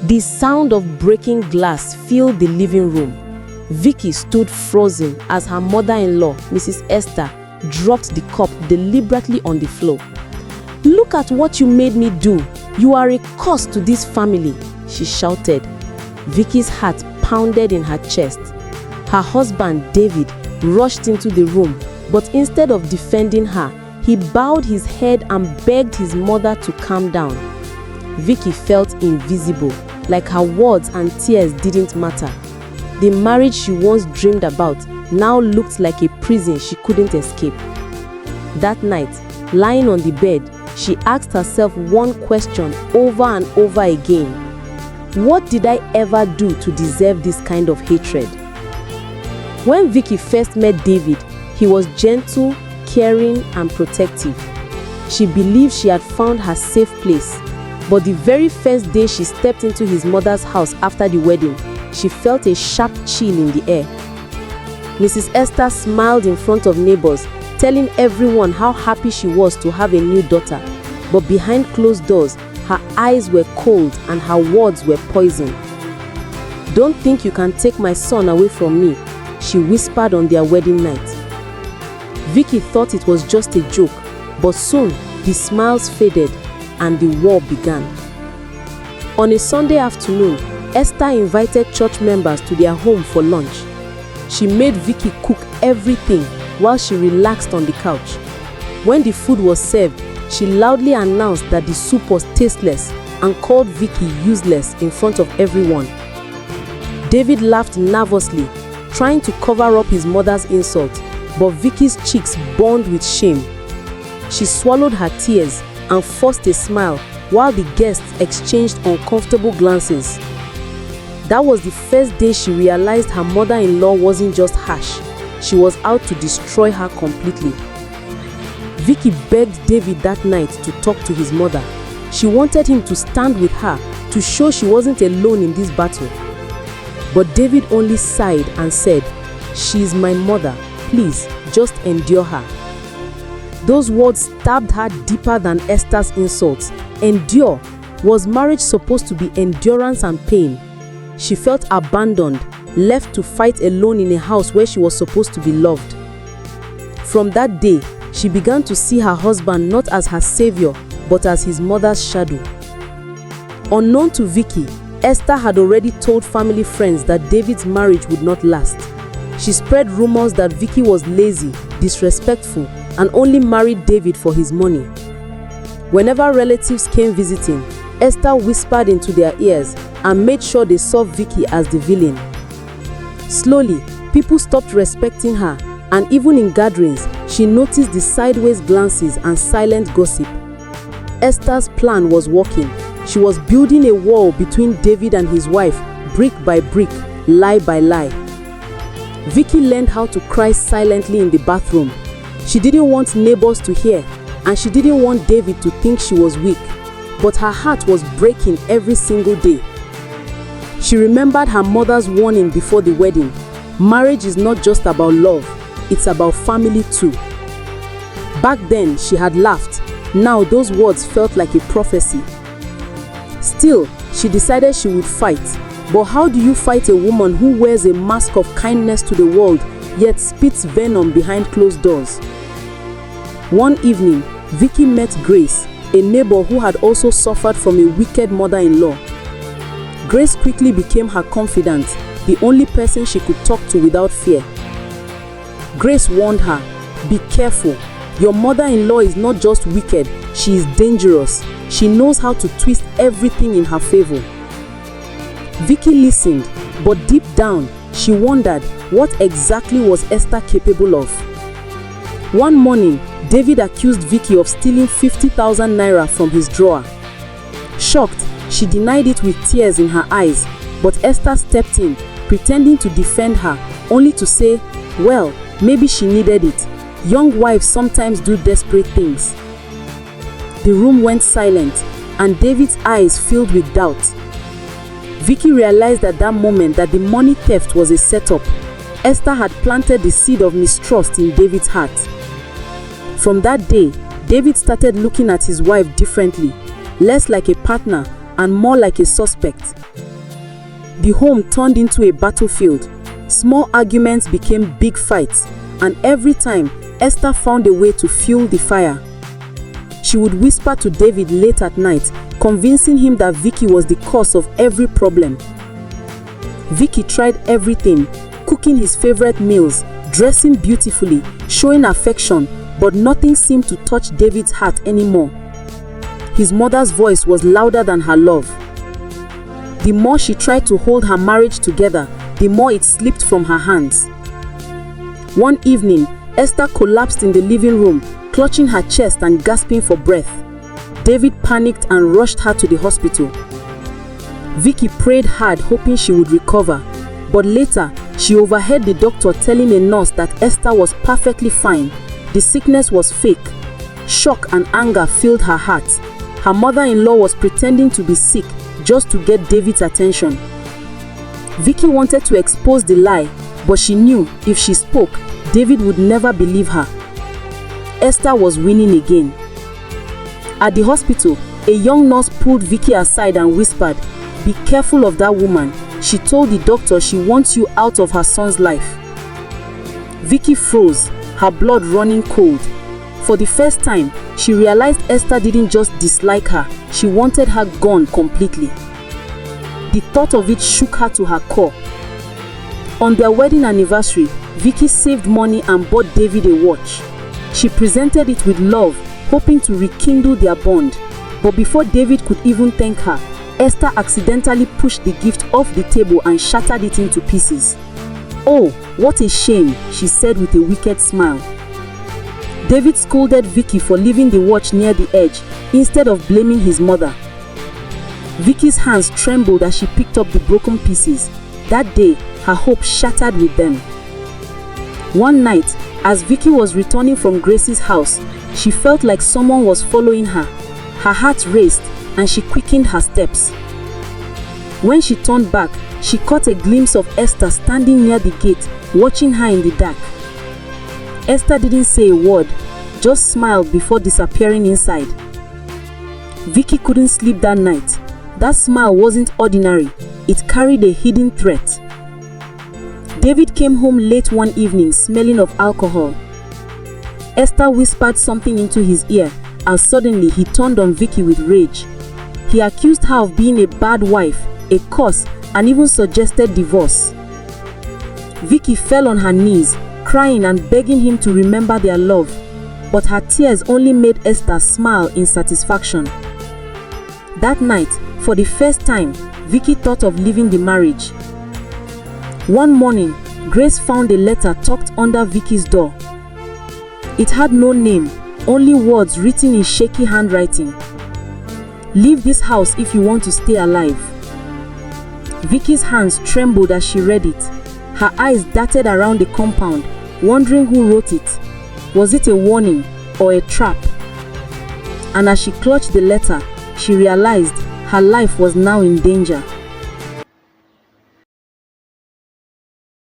The sound of breaking glass filled the living room. Vicky stood frozen as her mother-in-law, Mrs. Esther, dropped the cup deliberately on the floor. "Look at what you made me do. You are a curse to this family," she shouted. Vicky's heart pounded in her chest. Her husband, David, rushed into the room, but instead of defending her, he bowed his head and begged his mother to calm down. Vicky felt invisible, like her words and tears didn't matter. The marriage she once dreamed about now looked like a prison she couldn't escape. That night, lying on the bed, she asked herself one question over and over again. What did I ever do to deserve this kind of hatred? When Vicky first met David, he was gentle, caring, and protective. She believed she had found her safe place. But the very first day she stepped into his mother's house after the wedding, she felt a sharp chill in the air. Mrs. Esther smiled in front of neighbors, telling everyone how happy she was to have a new daughter. But behind closed doors, her eyes were cold and her words were poison. "Don't think you can take my son away from me," she whispered on their wedding night. Vicky thought it was just a joke, but soon the smiles faded and the war began. On a Sunday afternoon, Esther invited church members to their home for lunch. She made Vicky cook everything while she relaxed on the couch. When the food was served, she loudly announced that the soup was tasteless and called Vicky useless in front of everyone. David laughed nervously, trying to cover up his mother's insult, but Vicky's cheeks burned with shame. She swallowed her tears and forced a smile while the guests exchanged uncomfortable glances. That was the first day she realized her mother-in-law wasn't just harsh, she was out to destroy her completely. Vicky begged David that night to talk to his mother. She wanted him to stand with her to show she wasn't alone in this battle. But David only sighed and said, "She is my mother, please just endure her." Those words stabbed her deeper than Esther's insults. Endure. Was marriage supposed to be endurance and pain? She felt abandoned, left to fight alone in a house where she was supposed to be loved. From that day, she began to see her husband not as her savior, but as his mother's shadow. Unknown to Vicky, Esther had already told family friends that David's marriage would not last. She spread rumors that Vicky was lazy, disrespectful, and only married David for his money. Whenever relatives came visiting, Esther whispered into their ears and made sure they saw Vicky as the villain. Slowly, people stopped respecting her, and even in gatherings, she noticed the sideways glances and silent gossip. Esther's plan was working. She was building a wall between David and his wife, brick by brick, lie by lie. Vicky learned how to cry silently in the bathroom. She didn't want neighbors to hear, and she didn't want David to think she was weak, but her heart was breaking every single day. She remembered her mother's warning before the wedding. Marriage is not just about love, it's about family too. Back then, she had laughed. Now those words felt like a prophecy. Still, she decided she would fight. But how do you fight a woman who wears a mask of kindness to the world, yet spits venom behind closed doors? One evening, Vicky met Grace, a neighbor who had also suffered from a wicked mother-in-law. Grace quickly became her confidant, the only person she could talk to without fear. Grace warned her, "Be careful. Your mother-in-law is not just wicked, she is dangerous. She knows how to twist everything in her favor." Vicky listened, but deep down, she wondered what exactly was Esther capable of. One morning, David accused Vicky of stealing 50,000 naira from his drawer. Shocked, she denied it with tears in her eyes, but Esther stepped in, pretending to defend her, only to say, well, maybe she needed it. Young wives sometimes do desperate things. The room went silent, and David's eyes filled with doubt. Vicky realized at that moment that the money theft was a setup. Esther had planted the seed of mistrust in David's heart. From that day, David started looking at his wife differently, less like a partner, and more like a suspect. The home turned into a battlefield. Small arguments became big fights, and every time, Esther found a way to fuel the fire. She would whisper to David late at night, convincing him that Vicky was the cause of every problem. Vicky tried everything, cooking his favorite meals, dressing beautifully, showing affection, but nothing seemed to touch David's heart anymore. His mother's voice was louder than her love. The more she tried to hold her marriage together, the more it slipped from her hands. One evening, Esther collapsed in the living room, clutching her chest and gasping for breath. David panicked and rushed her to the hospital. Vicky prayed hard, hoping she would recover, but later, she overheard the doctor telling a nurse that Esther was perfectly fine. The sickness was fake. Shock and anger filled her heart. Her mother-in-law was pretending to be sick just to get David's attention. Vicky wanted to expose the lie, but she knew if she spoke, David would never believe her. Esther was winning again. At the hospital, a young nurse pulled Vicky aside and whispered, "Be careful of that woman. She told the doctor she wants you out of her son's life." Vicky froze, her blood running cold. For the first time, she realized Esther didn't just dislike her, she wanted her gone completely. The thought of it shook her to her core. On their wedding anniversary, Vicky saved money and bought David a watch. She presented it with love, hoping to rekindle their bond. But before David could even thank her, Esther accidentally pushed the gift off the table and shattered it into pieces. "Oh, what a shame," she said with a wicked smile. David scolded Vicky for leaving the watch near the edge instead of blaming his mother. Vicky's hands trembled as she picked up the broken pieces. That day, her hope shattered with them. One night, as Vicky was returning from Grace's house, she felt like someone was following her. Her heart raced and she quickened her steps. When she turned back, she caught a glimpse of Esther standing near the gate, watching her in the dark. Esther didn't say a word, just smiled before disappearing inside. Vicky couldn't sleep that night. That smile wasn't ordinary, it carried a hidden threat. David came home late one evening smelling of alcohol. Esther whispered something into his ear, and suddenly he turned on Vicky with rage. He accused her of being a bad wife, a curse, and even suggested divorce. Vicky fell on her knees, crying and begging him to remember their love, but her tears only made Esther smile in satisfaction. That night, for the first time, Vicky thought of leaving the marriage. One morning, Grace found a letter tucked under Vicky's door. It had no name, only words written in shaky handwriting. "Leave this house if you want to stay alive." Vicky's hands trembled as she read it. Her eyes darted around the compound, wondering who wrote it. Was it a warning or a trap? And as she clutched the letter, she realized her life was now in danger.